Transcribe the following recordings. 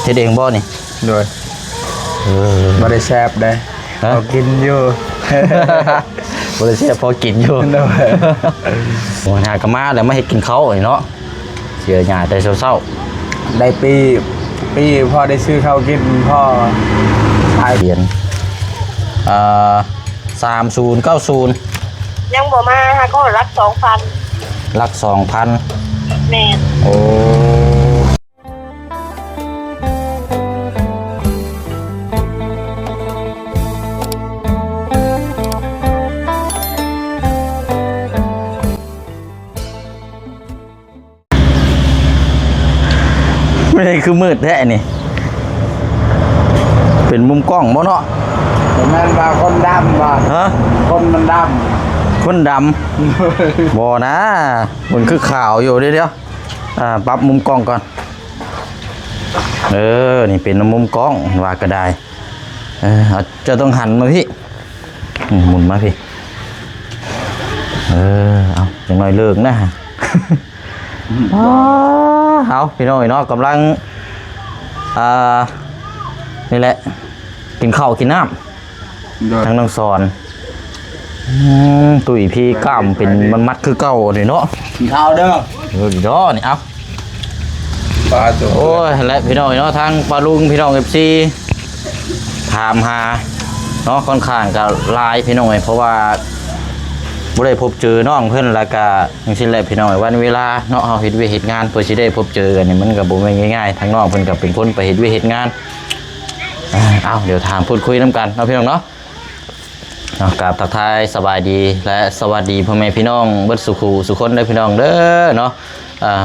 เฮ็ดเองบ่นี่โดยบ่ได้แซ่บได้พอกินอยู่บ่ได้แซ่บพอกินอยู่โดยโอ้หากะมาแล้วมาเฮ็ดกินข้าวนี่เนาะเสียหญ้าแต่เช้าๆได้ปีพอได้ซื้อข้าวกินพ่อขายเหรียญ3090ยังบ่มาฮะก็รัก 2,000 ลัก 2,000แม่นโอ้ไม่ได้คือมืดแท้นี่เป็นมุมกล้องบ่เนาะแม่นว่าคนดำบ่ฮะคนมันดำคนดำบ่นะมันคือขาวอยู่เดี๋ยวปรับมุมกล้องก่อนนี่เป็นมุมกล้องว่าก็ได้จะต้องหันมาพี่หมุนมาพี่เอาอย่างน้อยเลิกนะเอาพี่น้องเนาะกำลังนี่แหละกินข้าวกินน้ำทั้งน้องสอนตุ๋ยพี่กล้ามเป็นมันมัดคือเก่าเลยเนาะกินข้าวเด้อเนาะนี่เอาปลาตัวโอ้ยและพี่น้องเนาะทางปลาลุงพี่น้องFCถามหาเนาะค่อนข้างกับลายพี่น้องเพราะว่าบ่ได้พบเจอน้องเพิ่นแล้วก็จังซี่แหละพี่น้องวันเวลาเนาะเฮาเฮ็ดเวียกเฮ็ดงานเพื่อสิได้พบเจอกันนี่มันก็บ่แม่นง่ายๆทางน้องเพิ่นก็เป็นคนไปเฮ็ดเวียกเฮ็ดงานเอาเดี๋ยวถามพูดคุยนำกันเนาะพี่น้องเนาะกราบทักทายสบายดีและสวัสดีพ่อแม่พี่น้องเบิดสุคนได้พี่น้องเด้อเนาะ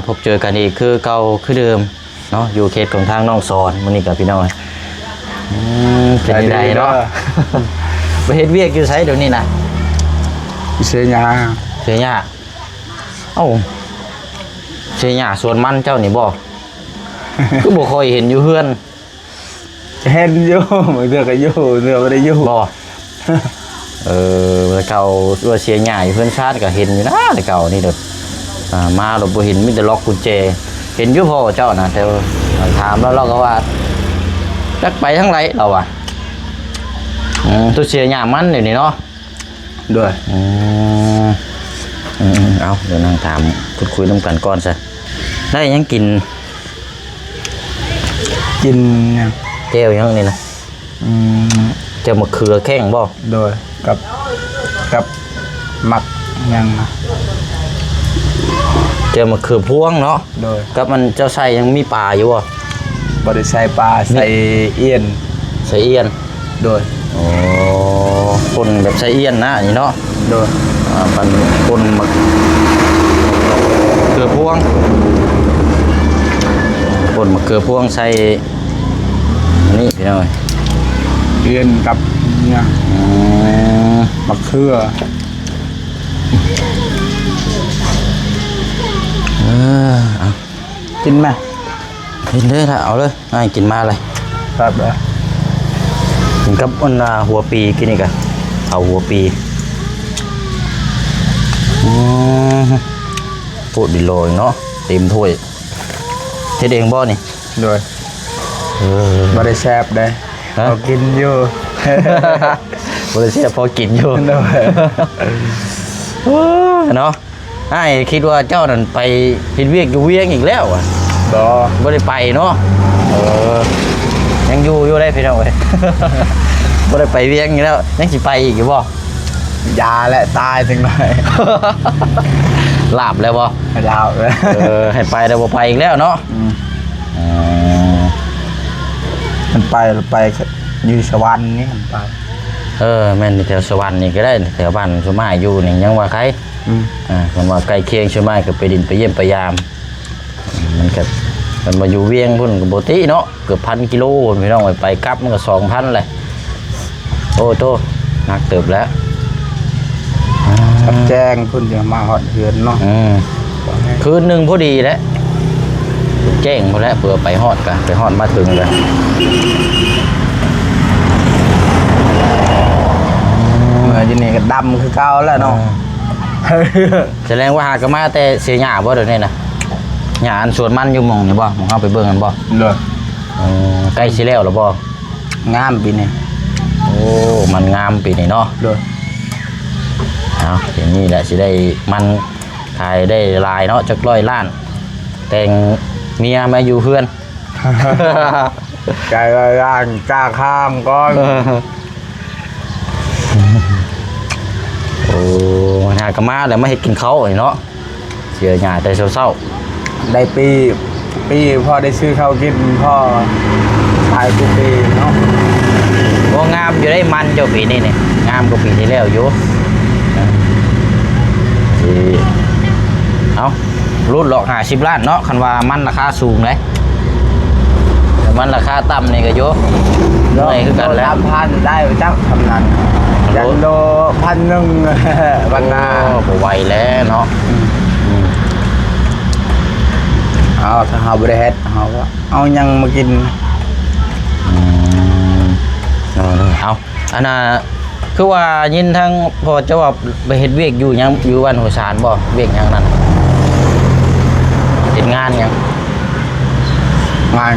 พบเจอกันอีกคือเก่าคือเดิมเนาะอยู่เขตของทางน้องสอนมื้อนี้กับพี่น้องเป็นยังไงเนาะไปเฮ็ดเวียกอยู่ไสเดี๋ยวนี้นะเสียหญ้าเสียหญ้าเอ้าเสียหญ้าสวนมันเจ้านี่บ่คือบ่ค่อยเห็นอยู่เฮือนเห็นอยู่บางเทื่อก็อยู่เทื่อบ่ได้อยู่บ่แต่เก่าว่าเสียหญ้าอยู่เฮือนชาติก็เห็นอยู่นะแต่เก่านี่เด้อมาเราบ่เห็นมีแต่ล็อกกุญแจเห็นอยู่พ่อเจ้านะแต่ถามแล้วเราก็ว่าจักไปทางไหนเราอ่ะตัวเสียหญ้ามันเดี๋ยวนี้เนาะด้วยเอาเดี๋ยวนั่งถามพูดคุยน้ำกันก่อนซะได้ยังกินเจียวยังนี่นะเจียวมะเขือแข้งบ่โดยกับหมักยังเจียวมะเขือพวงเนาะโดยกับมันเจ้าใส่ยังมีปลาอยู่บ่บ่ได้ใส่ปลาใส่เอียนโดยคนแบบใส่เอียนนะนี่เนาะโดยมันคนมะเขือพวงคนมะเขือพวงใส่นี่พี่น้อยเอียนกับเนี่ยมะเขือกินไหมกินเลยละเอาเลยกินมาเลยครับเลยกินกับหัวปีกินอีกอะเอาหัวปีพูดดิโลยเนาะเต็มถ้วยเฮ็ดเองบ่นี่โดยบ่ได้แซ่บได้พอกินอยู่บ่ได้แซ่บพอกินอยู่เนาะคิดว่าเจ้านั่นไปเฮ็ดเวียกอยู่เวียงอีกแล้วอ่ะบ่ได้ไปเนาะยังอยู่ได้พี่น้องเว้ยบ่ได้ไปเวียงอีกแล้วยังสิไปอีกอยู่บ่ยาและตายจังหน่อยลาบแล้วบ่ลาบเลยให้ไปแล้วบ่ไปอีกแล้วเนาะมันไปอยู่สวรรค์นี่มันไปแม่นแถวสวรรค์นี่ก็ได้แถวบ้านชุมายอยู่นี่ยังว่าใครคนว่าใกล้เคียงชุมายก็ไปดินไปเยี่ยมไปยามมันก็มันมาอยู่เวียงพุ่นก็บ่ติเนาะเกือบ1,000 กิโลพี่น้องไปกลับมันก็ 2,000 เลยโอ้โตหนักเติบแล้วแจ้งคุณจะมาหอดเฮือนเนาะคืนหนึ่งพอดีแล้วแจ้งพอแล้วเผื่อไปหอดกันไปหอดมาถึงเลยเมื่อจีนี่ก็ดำคือเก่าแล้วเนาะแสดงว่าหากมาแต่เสียหญ้าบ่เดี๋ยวนี้นะหญ้าอันสวนมันอยู่หม่องนี่บ่มองเข้าไปเบิ่งกันบ่เลย ใกล้สิแล้วหรือบ่ งามปีนี้ โอ้มันงามปีนี้เนาะ โดย เอาอย่างนี้แหละสิได้มันขายได้หลายเนาะจัก100 ล้าน แต่งเมียมาอยู่เพื่อน ใจร่างจ้าข้ามก้อน โอ้หากะมาแล้วมาเฮ็ดกินข้าวนี่เนาะเสียหญ้าแต่เช้า ได้ปีพ่อได้ซื้อข้าวกินพ่อขายทุกปีเนาะ ๆบ่งามอยู่ได้มันเจ้าปีนี้นี่งามกว่าปีที่แล้วอยู่สิเอารุดหลอก50 ล้านเนาะคันว่ามันราคาสูงเลยแต่มันราคาต่ำนี่ก็อยู่เหนื่อยคือกันแล้ว 3,000ได้จักทำนั้นยันโล1,000วันหน้า โอ้บ่ไหวแล้วเนาะ เอาถ้าเฮาบ่ได้เฮ็ดเฮาก็เอาหยังมากิน เอาอันน่ะคือว่ายินทั้งพอจะว่าไปเฮ็ดเวียกอยู่หยังอยู่บ้านหัวสารบ่เวียกหยังนั่นเฮ็ดงานหยัง งาน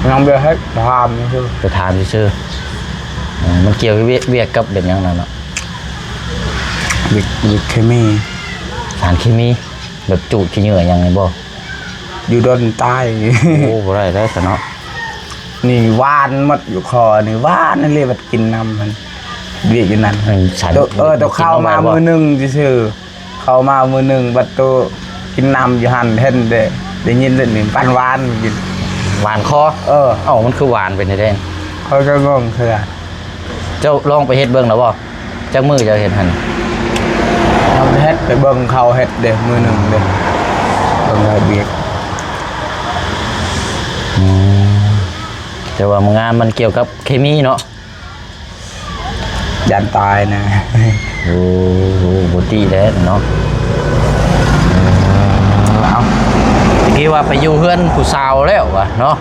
ยังบ่เฮ็ดทำนี่คือ ไปถามซื่อๆมันเกี่ยวกับเวียกกับแบบหยังนั่นเนาะ วิทย์เคมี สารเคมีแบบจูดขี้เหงื่อหยังนี่บ่ อยู่ดอนใต้ โอ้บ่ได้แล้วซะเนาะ นี่หวานหมดอยู่คอนี่หวานนั่นเลยบัดกินน้ำมันเวียกอยู่นั่น สาร ตัวเข้ามามือหนึ่งซื่อๆเข้ามามือหนึ่งบัดตัวกินน้ำอยู่หันเห็นได้ยินเรื่องหนึ่งปันหวานกิน หวานคอเอ้ามันคือหวานเป็นได้ เขาก็งงคือ เจ้าลองไปเฮ็ดเบิ่งแล้วบ่จักมื้อเจ้าเฮ็ดหั่น ทำเฮ็ดไปเบิ่งเขาเฮ็ดเด้มือหนึ่งเด้เบิ่งให้เบียก แต่ว่างานมันเกี่ยวกับเคมีเนาะ ยันตายนะ โอ้โหบ่ดีแล้วเนาะ เอา เมื่อกี้ว่าไปอยู่เพื่อนผู้สาวแล้ววะเนาะ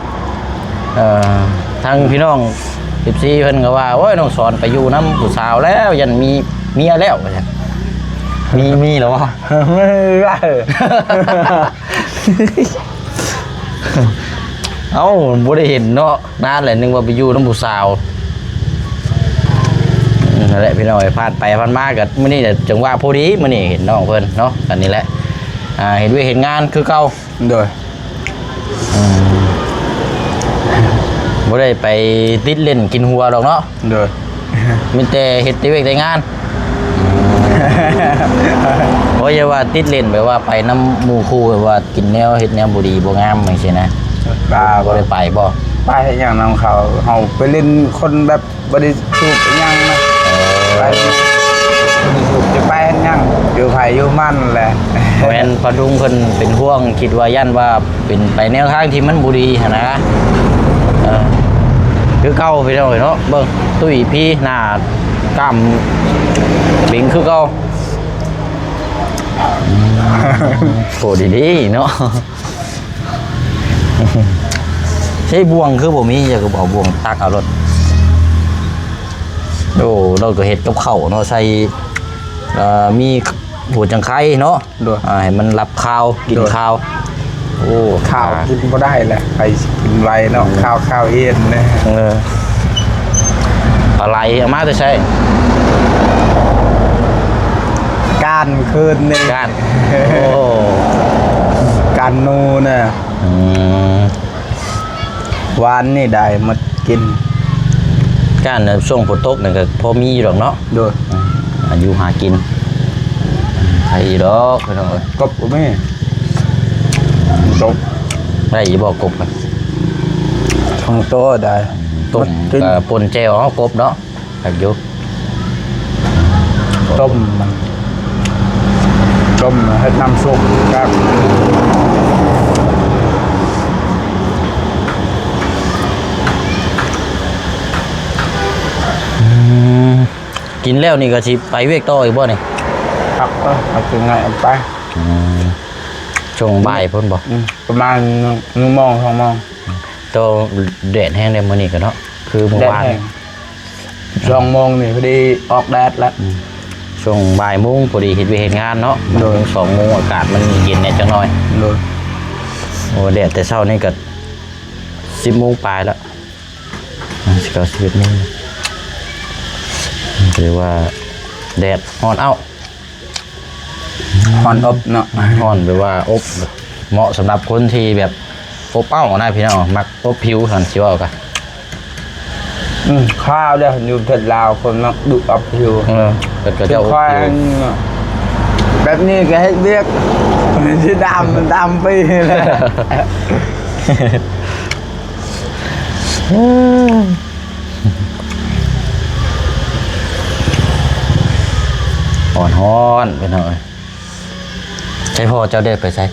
ทางพี่น้อง14เพิ่นก็ว่าโอ้ยน้องสอนไปอยู่น้ำผู้สาวแล้วยันมีเมียแล้วว่าซั่นมีเหรอวะ ไม่ได้ เอ้าบ่ได้เห็นเนาะนานแหละนึกว่าไปอยู่น้ำผู้สาวนั่นแหละพี่น้องไอ้ผ่านไปผ่านมาก็มื้อนี้น่ะจังหวะพอดีมื้อนี้เห็นน้องเพิ่นเนาะอันนี้แหละเห็นเห็นงานคือเก่า โดย บ่ได้ไปติดเล่นกินหัวดอกเนาะ โดย มีแต่เฮ็ดแต่เวกแต่งานเพราะว่าติดเล่นแบบว่าไปน้ำหมู่คู่แบบว่ากินแนวเฮ็ดแนวบ่ดีบ่งามจังซี่นะ บ้า บ่ได้ไปบ่ ไปให้อย่างน้องเขาเอาไปเล่นคนแบบบริสุทธิ์ยังนะไปบริสุทธิ์จะไปให้ยังอยู่ไผอยู่มันแหละ แม่นปะดุงเพิ่นเป็นห่วงคิดว่ายันว่าเป็นไปแนวทางที่มันบ่ดีหันนะคือเก่าไปแล้วเนาะเบิ่งตุ้ยพี่หน้ากล้ามบิงคือเก่าโหดีๆเนาะ ใช้บ่วงคือบ่มีจะก็เอาบ่วงตักเอารถโอ้เราก็เฮ็ดกับข้าวเนาะใส่มีหัวจังไคเนาะ ด้วย ให้มันรับข้าวกินข้าวโอ้ ข้าวกินบ่ได้แหละไปกินไวเนาะข้าวเย็นนะ ปลาไหลเอามาจะใช้ ก้านคืนนี่ ก้านโอ้ ก้านนูน่ะ อืม หวานนี่ได้มากิน ก้านเนี่ยช่วงฝนตกนี่ก็พอมีอยู่ดอกเนาะ ด้วย อายุหากินใครดอกพี่น้องเอ้ย กบบ่แม่กบ ได้อีบอกกบกัน ทองโตได้ ต้ม กิน กับปนแจ่วเอากบเนาะแบบอยู่ ต้มมันต้มให้น้ำซุปครับ กินแล้วนี่ก็สิไปเวกต่ออีกบ่นี่ ครับเอาถึงไงเอาไป ช่วงบ่ายพุ่นบ่ ประมาณ1 โมง 2 โมง โตแดดแห้งได้มื้อนี้ก็เนาะคือเมื่อวาน แดดแห้ง2 โมงนี่พอดีออกแดดแล้ว ช่วงบ่ายโมงพอดีเฮ็ดเวียกเฮ็ดงานเนาะ โดย 2 โมงอากาศมันเย็นแน่จังหน่อย โดย โอ้แดดแต่เช้านี่ก็ 10 โมงปลายแล้วสิเก้า11 โมงถือว่าแดดร้อนเอ้า ฮอนอบเนาะ ร้อนหรือว่าอบเหมาะสำหรับคนที่แบบอบเอ้านะพี่น้องมักอบผิวสันสิว่ากัน ข้าวเด้ออยู่เถิดลาวคนมักดุอบผิว ก็จะอบ ควาย ผิว แบบนี้ก็ให้เรียกที่ดำมันดำไปเลย ฮ้อนๆพี่น้องใช่พ่อเจ้าเด็ดไปใส่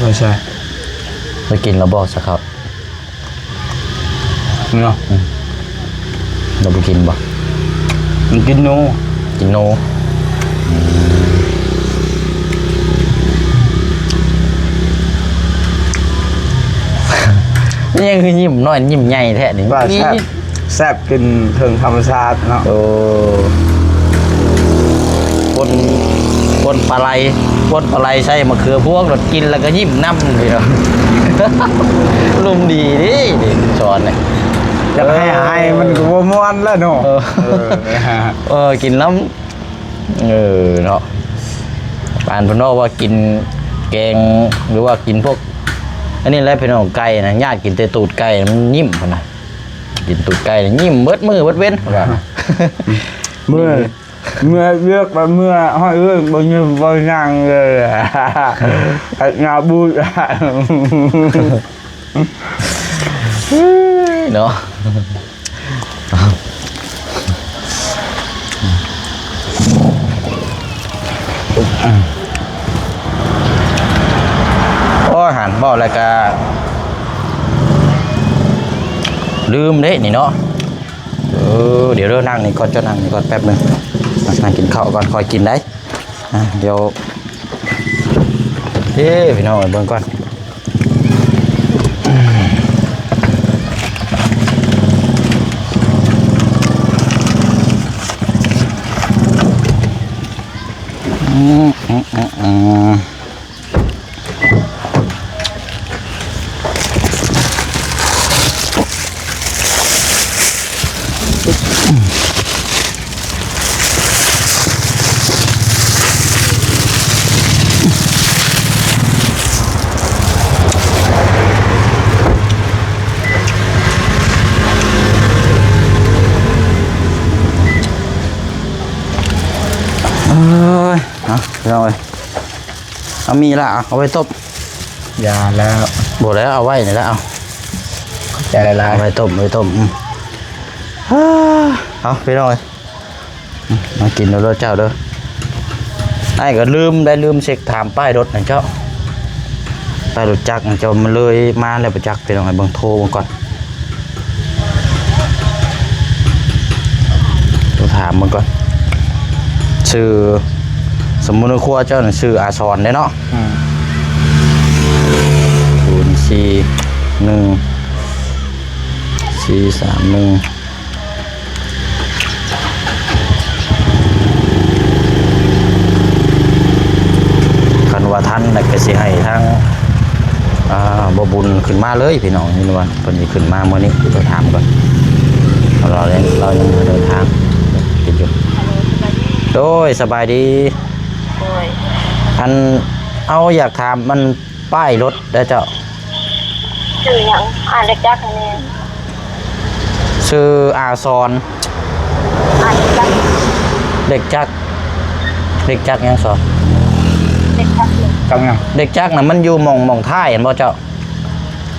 ไม่ใช่ ไปกินแล้วบอกสักครับ เนาะ เราไปกินบ่ มันกินนู กินโนนี่ยังคือยิ้มน้อยยิ้มใหญ่แท้นี่ ว่าแซ่บกินเทิงธรรมชาติเนาะ โอ้ปนปลาไหลใส่มะเขือพวงรสกินแล้วก็ยิ้มน้ำพี่น้อง ลุมดีดิสอนเนี่ย จะให้มันก็บ่ม่วนแล้วเนาะกินน้ำเนาะปานพนอว่ากินแกงหรือว่ากินพวกอันนี้แหละพี่น้องไก่นะญาติกินแต่ตูดไก่มันยิ้มนะกินตูดไก่ยิ้มเบิดมือเบิดเว้น เมื่อเลือกมาเมื่อห้อยบ่ยืมบ่ยัง เลยงาบูด เนาะโอ้หันบอกแล้วก็ลืมเด้นี่เนาะเดี๋ยวเริ่มนั่งนี่ก่อนจะนั่งนี่ก่อนแป๊บนึงนั่งกินข้าวก่อนคอยกินได้เดี๋ยวพี่น้องเบิ่งก่อนเอามีละเอาไว้ต้ม อย่าแล้ว บอกแล้วเอาไว้นี่แล้วเอา ใจละลาย เอาไว้ต้มเอาไปหน่อยมากินเด้อเจ้าเด้อไอ้ก็ลืมเช็คถามป้ายรถนะเจ้าป้ายรถจักรนะเจ้ามันเลยมาแล้วไปจักไปหน่อยเบิ่งโทรมาก่อนต้องถามมันก่อนชื่อสมมุติว่าครัวเจ้าน่ะชื่ออาชรได้เนาะ041 431คันว่าท่านน่ะก็สิให้ทางบ่บุญขึ้นมาเลยพี่น้องนี่ว่าเพิ่นสิขึ้นมามื้อนี้ไปถามก่อนเรายังเดินทางกินอยู่โดยสบายดีอันเอาอยากถามมันป้ายรถได้เจ้า ชื่อยังอ่านเล็กจักอันนี้ ชื่ออาซอน อ่านเล็กจัก เด็กจักยังสอน เล็กจักเลย จังยัง เด็กจักน่ะมันอยู่หม่องท้ายเห็นบ่เจ้า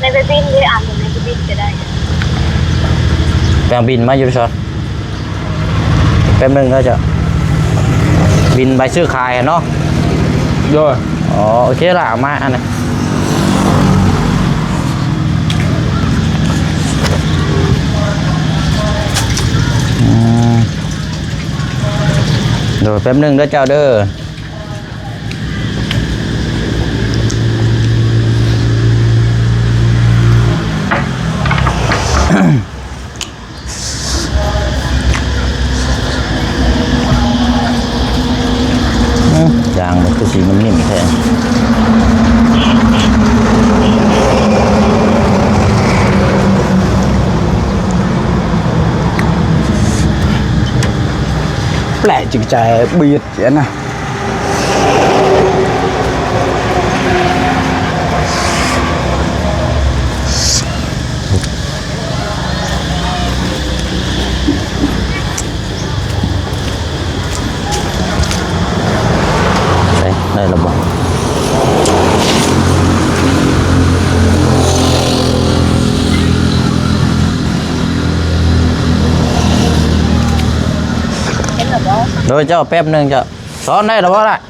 ในเว็บบินได้อ่านในเว็บบินจะได้ แปลงบินมาอยู่สอนแป๊บนึงก็จะบินไปซื้อขายเนาะ ด้วย อ๋อโอเคละเอามาอันนี้เดี๋ยวแป๊บนึงเด้อเจ้าเด้อยางมันคือสีมันนิ่มแท้ lại chừng chạy biệt vậy nè đây là bỏ rồi cho phép nâng cho xóa đây là bao lại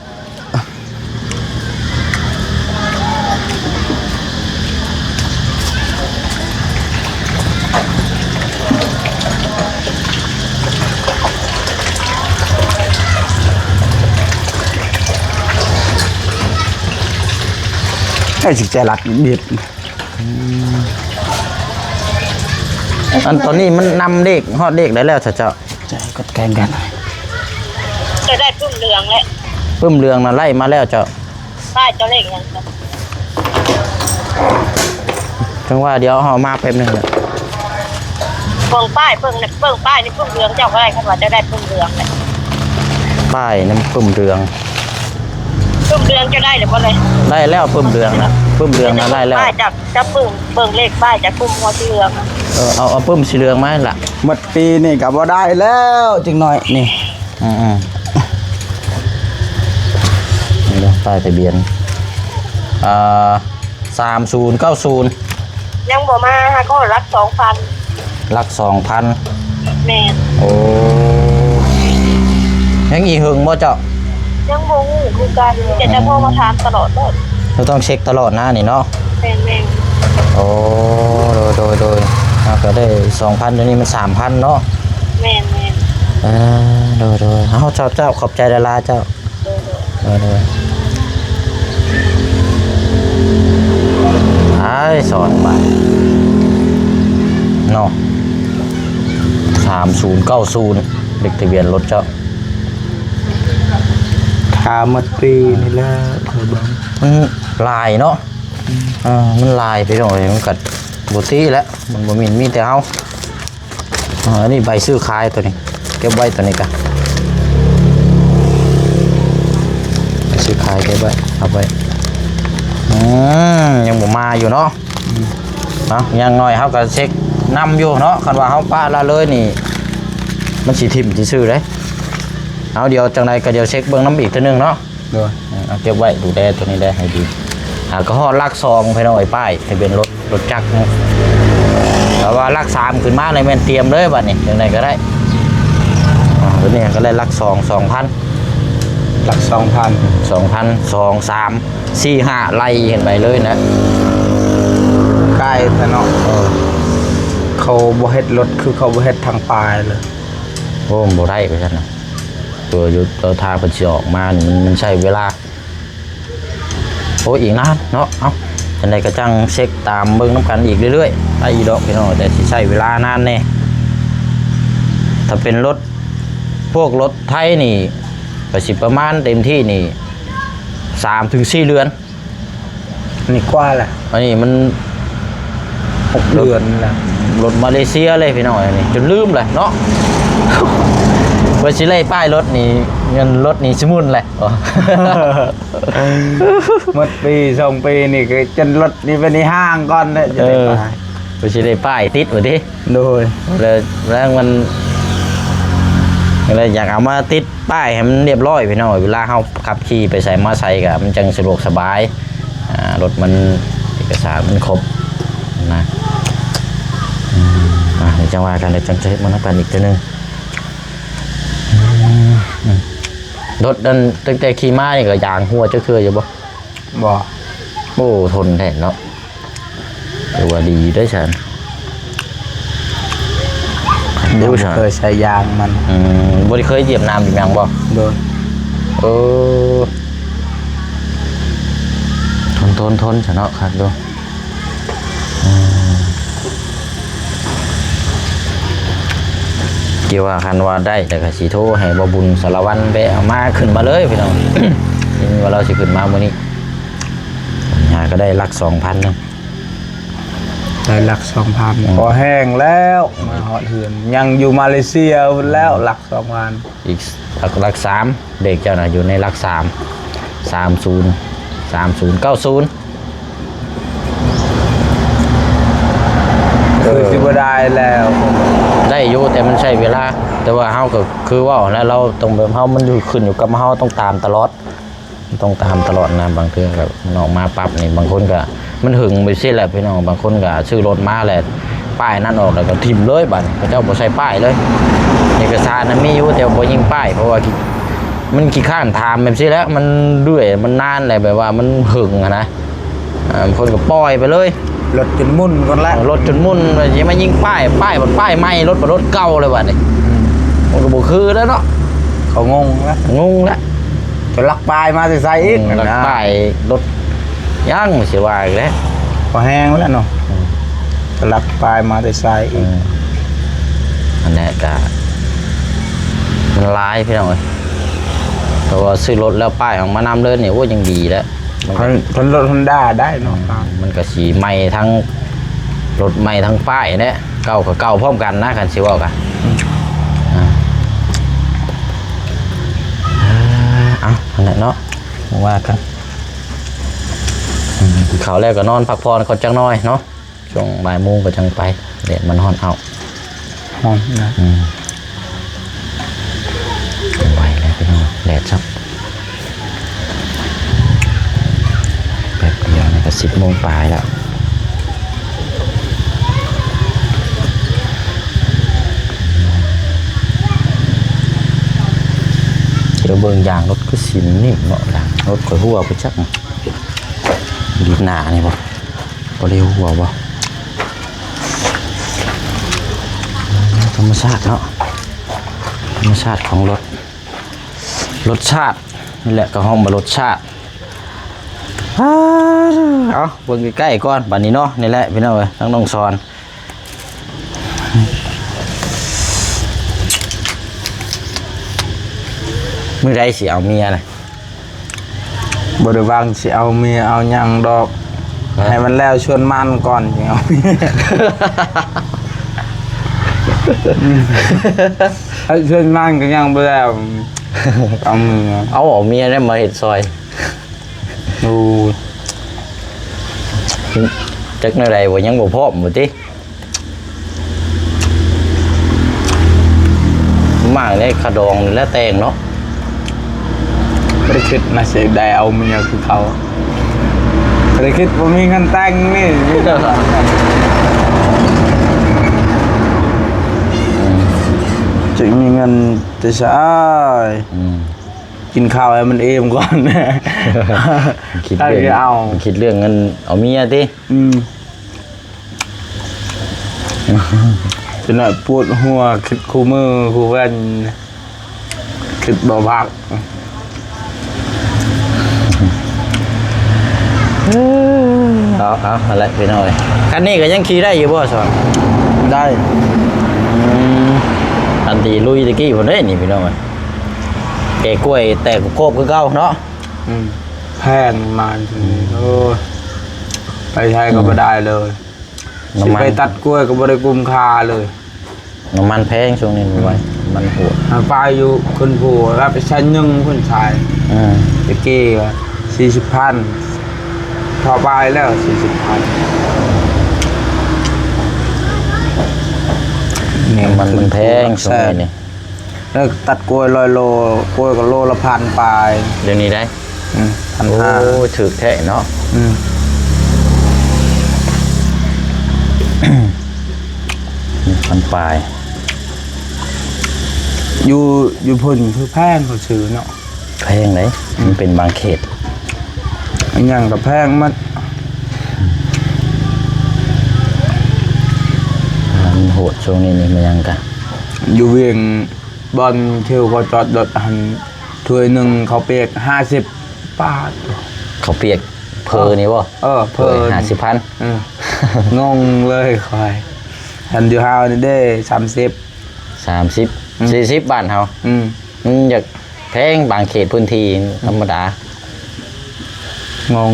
cái chừng chạy lặt biệt anhตอนนี้มันนำเด็กฮอดเด็กได้แล้วเจ้า chạy cất canhกัน จะได้ปุ่มเหลืองแหละ ปึ้มเรืองน่ะไล่มาแล้วเจ้า ป้ายเจ้าเล็กยังครับ จังว่าเดี๋ยวเฮามาแป๊บนึงน่ะ เบิ่งป้ายเบิ่งป้ายนี่ปุ่มเหลืองเจ้าก็ได้ครับว่าจะได้ปุ่มเหลืองแหละ ป้ายน้ำปึ้มเรือง ปุ่มเหลืองจะได้หรือเปล่าเลย ได้แล้วปึ้มเรืองนะปึ้มเรืองน่ะได้แล้ว ป้ายจากปุ่มเบิ่งเลขป้ายจากปุ่มหัวสีเหลือง เอาปึ้มสีเหลืองมาให้ล่ะ mộtปีนี่ก็บ่ได้แล้วจึงหน่อยนี่ อืมนี่เด้อป้ายทะเบียน3090 ยังบ่มาฮะก็รัก2,000 หลัก 2,000 แม่น โอ้ยังอีหึงบ่เจ้า ยังบ่ฮู้คือกันจะพ่อมาถามตลอดเลย เราต้องเช็คตลอดนะนี่เนาะ แม่น โอ้โดยก็ได้ 2,000เดี๋ยวนี้มัน 3,000 เนาะ แม่น โดยเอาเจ้าขอบใจดาราเจ้าโดยไอ้สอนไปเนาะ3090เด็กทะเบียนรถเจ้า ขาหมดปีนี่แหละเธอบัง มันลายเนาะมันลายไปหน่อยมันกัดบุตรีแล้วมันบ่มีแต่เฮาอันนี้ใบซื้อขายตัวนี้เก็บไว้ตัวนี้กันใบซื้อขายเก็บไว้เอาไว้ยังบ่มาอยู่เนาะยังน้อยเฮาก็เช็คนำอยู่เนาะคันว่าเฮาป้าละเลยนี่มันสิทิ่มสิซื้อเด้เอาเดี๋ยวจังไดก็เดี๋ยวเช็คเบิ่งน้ำอีกเทื่อนึงเนาะ rồi เอาเก็บไว้ดูแลตัวนี้ได้ให้ดีก็ฮอดลักซองไปหน่อยป้ายให้เป็นรถจักรนะแต่ว่าลัก3ขึ้นมาในแม่นเตรียมเลยบัดนี้จังไดก็ได้ตัวนี้ก็ได้ลัก2,000 lạc 2,000 2,000 2 3 4 5ไล่เห็นไปเลยนะ cai thế nó khâuบ่เฮ็ดรถคือเขาบ่เฮ็ดทางปลายเลย โอ้บ่ได้ไปซั่นน่ะตัวอยู่ตัวทางเพิ่นสิออกมานี่มันใช้เวลาโอ้อีกนานเนาะเอ้าจังไดก็จังเช็คตามเบิ่งนํกันอีกเรื่อยๆไปอีดอกพี่น้องแต่สิใช้เวลานานแน่ถ้าเป็นรถพวกรถไทยนี่ก็สิประมาณเต็มที่นี่3 ถึง 4 เดือน นี่กว่าแหละ อันนี้มัน 6 เดือนแหละ รถมาเลเซียเลยพี่น้องอันนี้จนลืมเลยเนาะ ว่าสิไล่ป้ายรถนี่เงินรถนี่สมุนเลย หมดปี2 ปีนี่ก็จนรถนี่ไปในห้างก่อนเนี่ยจะได้ไป ว่าสิไล่ป้ายติดว่าดิ โดย แล้วมันเลยอยากเอามาติดป้ายให้มันเรียบร้อยพี่น้องเวลาเฮาขับขี่ไปใส่มาใส่ก็มันจังสะดวกสบายรถมันเอกสารมันครบนะเดี๋ยวจังว่ากันเดี๋ยวจังจะเฮ็ดมันกันอีกทีนึงรถนั่นตั้งแต่ขี่ม้านี่ก็ยางหัวจะคืออยู่บ่ บ่ โอ้ทนแท้เนาะถือว่าดีด้วยฉันดูฉัน เคยใช้ยางมัน บ่ได้เคยเหยียบน้ำเหยียบหยังบ่ โดย ทนฉันเนาะครับดูเกี่ยวว่าคันว่าได้แต่ก็สิโทรให้บ่บุญสารวัตรไปเอามาขึ้นมาเลยพี่น้อง นี่ว่าเราสิขึ้นมามื้อนี้หาก็ได้หลัก 2,000 นึง ได้หลัก 2,000พอแห้งแล้วมาฮอดเฮือนยังอยู่มาเลเซียแล้วหลัก 2,000อีกหลัก3เด็กเจ้าน่ะอยู่ในหลัก3 30 90 คือสิบ่ได้แล้ว ได้อยู่แต่มันใช้เวลาแต่ว่าเฮาก็คือว่าแล้วเราต้องแบบเฮามันอยู่ขึ้นอยู่กับเฮาต้องตามตลอดนะบางเทื่อก็มันออกมาปั๊บนี่บางคนก็มันหึงไปซิแหละพี่น้องบางคนก็ซื้อรถมาแหละป้ายนั่นออกแล้วก็ทิ่มเลยบัดเขาเจ้าบ่ใส่ป้ายเลยเอกสารนั้นมีอยู่แต่บ่ยิงป้ายเพราะว่ามันขี้ข้านถามแบบซี่แล้วมันเรื่อยมันนานเลยแบบว่ามันหึงอะนะบางคนก็ปล่อยไปเลยรถจนมุ่นก่อนละรถจนมุ่นยังมายิงป้ายมันป้ายไหม้รถเป็นรถเก่าเลยบัดนี้มันก็บ่คือแล้วเนาะเขางงแล้วจะลักปลายมาใส่อีกลักป้ายรถย่างสิว่าอีกแล้วพอแห้งแล้วเนาะจะลักปลายมาใส่อีกอันนี้ก็มันร้ายพี่น้องเอ้ยแต่ว่าซื้อรถแล้วป้ายของมานำเลยเนี่ยว่ายังดีแล้วคนรถ Honda ได้เนาะมันก็สีใหม่ทั้งรถใหม่ทั้งป้ายเนี่ยเก่ากับเก่าพร้อมกันนะคันสิว่ากันอันนั้นเนาะว่ากันเขาแรกก็นอนพักผ่อนคนจังน้อยเนาะช่วงบ่ายโมงก็จังไปแดดมันฮ้อนเอาฮ้อนนะไหวแล้วพี่น้องแดดซับแป๊บเดียวนี่ก็10 โมงปลายแล้วเดี๋ยวเบิ่งยางรถก็สินนิ่มเนาะยางรถข่อยหัวไปจักดีหนานี่บ่เร็วหัวบ่ธรรมชาติเนาะธรรมชาติของรสชาตินี่แหละก็ห้องมารสชาติเอาเบิ่งใกล้ๆก่อนบัดนี้เนาะนี่แหละพี่น้องเอ้ยทั้งน้องซอนมื้อใดสิเอาเมียน่ะบ่ได้วางสิเอาเมียเอาหยังดอกให้มันแล้วชวนมันก่อนสิเอาให้ชวนมันก็ยังบ่แล้วเอาเมียได้มาเฮ็ดซอยดูจักแนวใดบ่ยังบ่พร้อมบ่ติมากเลยขะดองและแตงเนาะไม่ได้คิดนะเสียดายเอาเมียคือเขาไม่ได้คิดว่ามีเงินแต่งนี่จะมีเงินจะใช้กินข้าวให้มันเอมก่อนคิดเรื่องเงินเอาเมียดิจะหน่อยปวดหัวคิดคู่มือคู่แว่นคิดเบาพักเอาอะไรไปหน่อยคันนี้ก็ยังขี่ได้อยู่บ่สอนได้อันตีลุยตะกี้ผมได้นี่พี่น้องแกกล้วยแต่โคบคือเก่าเนาะแพงมันไปใช้ก็ไม่ได้เลยไปตัดกล้วยก็ไม่ได้กุมคาเลยน้ำมันแพงช่วงนี้ไว้มันโหดไปอยู่คนผัวรับไปใช้นึ่งคนชายตะกี้40,000พอไปแล้ว40,000นี่มันแพงช่วงนี้แล้วตัดกล้วย100 โลกล้วยก็โลละ1,000ปลายเดี๋ยวนี้ได้1,500โอ้ถือแท้เนาะ1,000 ปลายอยู่พุ่นคือแพงเขาซื้อเนาะแพงไหนมันเป็นบางเขตอันยังกับแพงมันโหดช่วงนี้นี่มันยังกันอยู่เวียงบอลเที่ยวก็จอดรถหันถ้วยหนึ่งเขาเปียก50 บาทเขาเปียกเพอนี่วะเพอ50,000งงเลยคอยหันอยู่เฮานี่ได้40 บาทเฮาอยากแพงบางเขตพื้นที่ธรรมดางง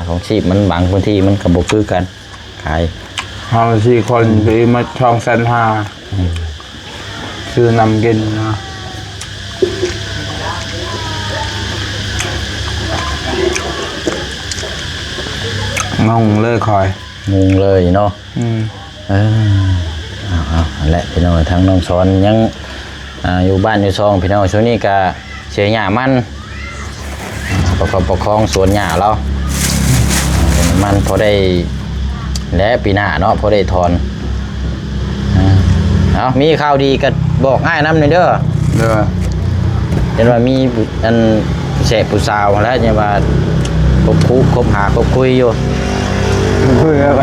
ของชีพมันบางพื้นที่มันกับบุคือกัน ขาย เฮา4คนไปมาช่อง1,500,000ซื้อนำกินนะงงเลยคอย งงเลยเนาะ เออเอาอันแหละพี่น้องทั้งน้องซ้อนยังอยู่บ้านอยู่ซองพี่น้องช่วงนี้ก็เสียหญ้ามันประคองสวนหญ้าเรามันพอได้และปีหน้าเนาะพอได้ถอนเอามีข่าวดีก็บอกง่ายน้ำหน่อยเด้อ เด้อ เห็นว่ามีอันแสบผู้สาวแล้วเนี่ยว่าคบหาคบคุยอยู่ เพื่อไป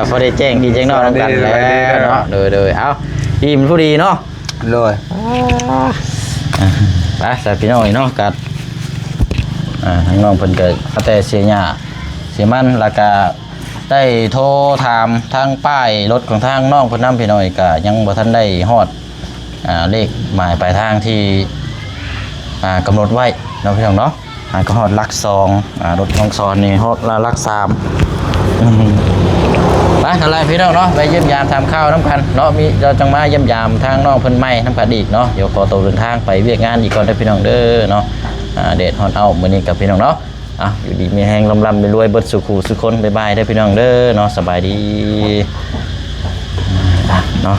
พอได้แจ้งดีแจ้งนอกน้ำกันแล้วเนาะเลยเอาดีมันผู้ดีเนาะ เลย ไปแต่พี่น้องเนาะกัดทางน้องเพิ่นเกิดแต่เสียหญ้าเสียมันแล้วก็ได้โทรถามทางป้ายรถของทางน้องเพิ่นนำพี่น้อยก็ยังบ่ทันได้ฮอดเลขหมายปลายทางที่กำหนดไว้เนาะพี่น้องเนาะก็ฮอดหลัก2รถน้องซอนนี่ฮอดหลัก3ไปอะไรพี่น้องเนาะไปเยี่ยมยามทำข้าวน้ำกันเนาะมีเราจังมาเยี่ยมยามทางน้องเพิ่นใหม่น้ำกันอีกเนาะเดี๋ยวขอตัวเดินทางไปเวียกงานอีกก่อนได้พี่น้องเด้อเนาะเดทฮอนเอามื้อนี้กับพี่น้องเนาะอยู่ดีมีแฮงลำรวยเบิดสุขูสุคนบ๊ายบายได้พี่น้องเด้อเนาะสบายดีเนาะ